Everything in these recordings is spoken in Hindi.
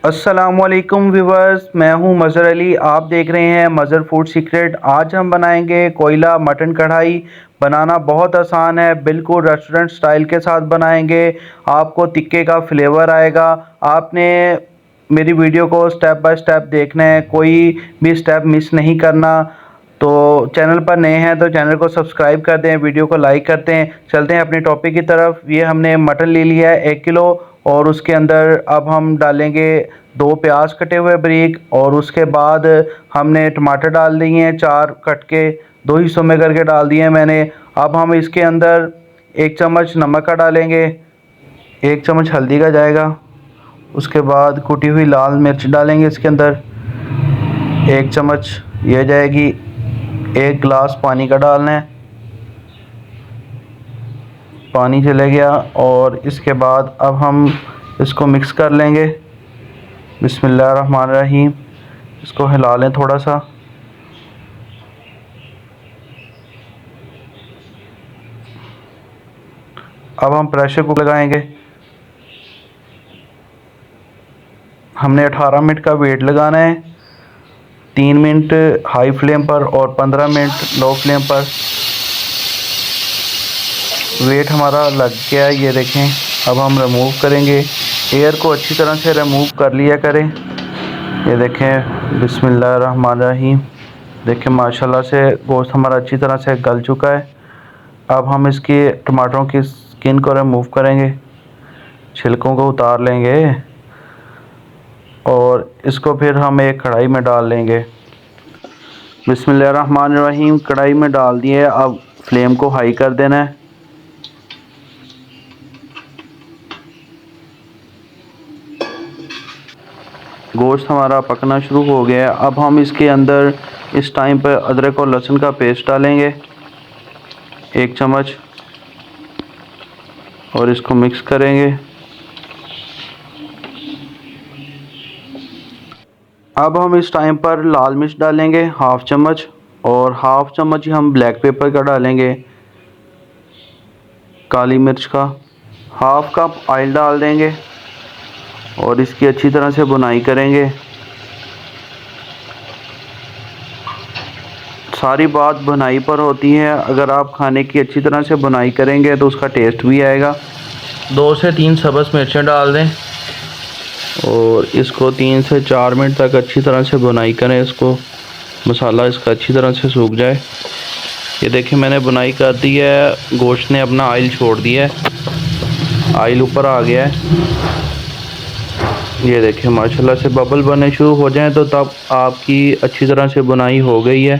अस्सलामुअलैकुम व्यूवर्स, मैं हूं मज़हर अली। आप देख रहे हैं मज़हर फूड सीक्रेट। आज हम बनाएंगे कोयला मटन कढ़ाई। बनाना बहुत आसान है, बिल्कुल रेस्टोरेंट स्टाइल के साथ बनाएंगे। आपको तिक्के का फ्लेवर आएगा। आपने मेरी वीडियो को स्टेप बाय स्टेप देखना है, कोई भी स्टेप मिस नहीं करना। तो चैनल पर नए हैं तो चैनल को सब्सक्राइब कर दें, वीडियो को लाइक करते हैं। चलते हैं अपने टॉपिक की तरफ। ये हमने मटन ले लिया है 1 किलो, और उसके अंदर अब हम डालेंगे 2 प्याज कटे हुए बारीक, और उसके बाद हमने टमाटर डाल दिए हैं 4 कट के, 2 हिस्सों में करके डाल दिए हैं मैंने। अब हम इसके अंदर 1 चम्मच नमक का डालेंगे, 1 चम्मच हल्दी का जाएगा। उसके बाद कुटी हुई लाल मिर्च डालेंगे इसके अंदर, 1 चम्मच ये जाएगी। 1 गिलास पानी का डालना है, पानी चले गया। और इसके बाद अब हम इसको मिक्स कर लेंगे। बिस्मिल्लाहिर्रहमानिर्रहीम। इसको हिला लें थोड़ा सा। अब हम प्रेशर कुकर लगाएंगे। हमने 18 मिनट का वेट लगाना है, 3 मिनट हाई फ्लेम पर और 15 मिनट लो फ्लेम पर। वेट हमारा लग गया है, ये देखें। अब हम रिमूव करेंगे। एयर को अच्छी तरह से रिमूव कर लिया करें। ये देखें, बिस्मिल्लाहिर्रहमानिर्रहीम। देखें माशाल्लाह से गोश्त हमारा अच्छी तरह से गल चुका है। अब हम इसकी टमाटरों की स्किन को रिमूव करेंगे, छिलकों को उतार लेंगे, और इसको फिर हम एक कढ़ाई में डाल लेंगे। बिस्मिल्लाहिर्रहमानिर्रहीम। कढ़ाई में डाल दिए। अब फ्लेम को हाई कर देना है। गोश्त हमारा पकना शुरू हो गया है। अब हम इसके अंदर इस टाइम पर अदरक और लहसुन का पेस्ट डालेंगे, 1 चम्मच, और इसको मिक्स करेंगे। अब हम इस टाइम पर लाल मिर्च डालेंगे 1/2 चम्मच, और 1/2 चम्मच ही हम ब्लैक पेपर का डालेंगे, काली मिर्च का। 1/2 कप ऑयल डाल देंगे और इसकी अच्छी तरह से भुनाई करेंगे। सारी बात भुनाई पर होती है। अगर आप खाने की अच्छी तरह से भुनाई करेंगे तो उसका टेस्ट भी आएगा। 2 से 3 सब्ज़ मिर्चें डाल दें और इसको 3 से 4 मिनट तक अच्छी तरह से भुनाई करें। इसको मसाला इसका अच्छी तरह से सूख जाए। ये देखिए, मैंने भुनाई कर दी है। गोश्त ने अपना ऑयल छोड़ दिया है, ऑयल ऊपर आ गया है। ये देखिए माशाल्लाह से बबल बनने शुरू हो जाएं तो तब आपकी अच्छी तरह से भुनाई हो गई है।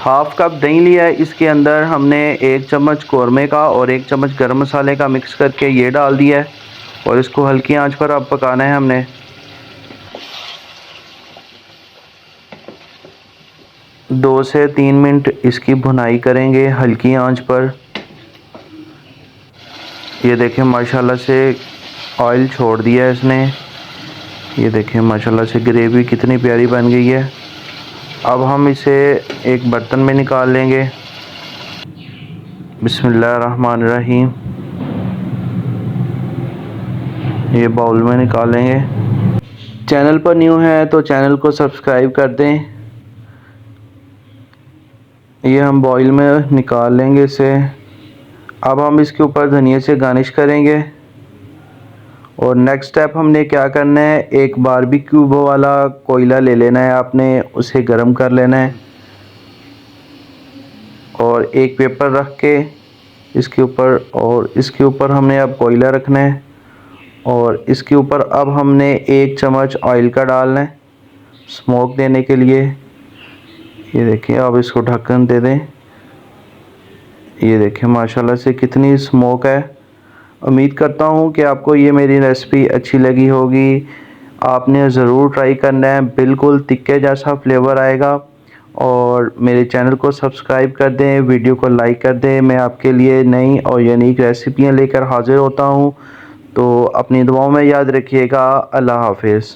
1/2 कप दही लिया है, इसके अंदर हमने 1 चम्मच कौरमे का और 1 चम्मच गरम मसाले का मिक्स करके ये डाल दिया है, और इसको हल्की आंच पर अब पकाना है हमने। दो से 3 मिनट इसकी भुनाई करेंगे हल्की आंच पर। ये देखें माशाल्लाह से ऑयल छोड़ दिया है इसने। ये देखें माशाल्लाह से ग्रेवी कितनी प्यारी बन गई है। अब हम इसे एक बर्तन में निकाल लेंगे। बिस्मिल्लाहिर्रहमानिर्रहीम। ये बाउल में निकाल लेंगे। चैनल पर न्यू है तो चैनल को सब्सक्राइब कर दें। ये हम बाउल में निकाल लेंगे इसे। अब हम इसके ऊपर धनिया से गार्निश करेंगे। और नेक्स्ट स्टेप हमने क्या करना है, एक बारबेक्यू वाला कोयला ले लेना है आपने, उसे गर्म कर लेना है, और एक पेपर रख के इसके ऊपर, और इसके ऊपर हमने अब कोयला रखना है, और इसके ऊपर अब हमने 1 चम्मच ऑयल का डालना है स्मोक देने के लिए। ये देखिए, अब इसको ढक्कन दे दें। ये देखिए माशाल्लाह से कितनी स्मोक है। उम्मीद करता हूँ कि आपको ये मेरी रेसिपी अच्छी लगी होगी। आपने ज़रूर ट्राई करना है, बिल्कुल तिक्के जैसा फ्लेवर आएगा। और मेरे चैनल को सब्सक्राइब कर दें, वीडियो को लाइक कर दें। मैं आपके लिए नई और यूनिक रेसिपियाँ लेकर हाज़िर होता हूँ। तो अपनी दुआओं में याद रखिएगा। अल्लाह हाफ़िज़।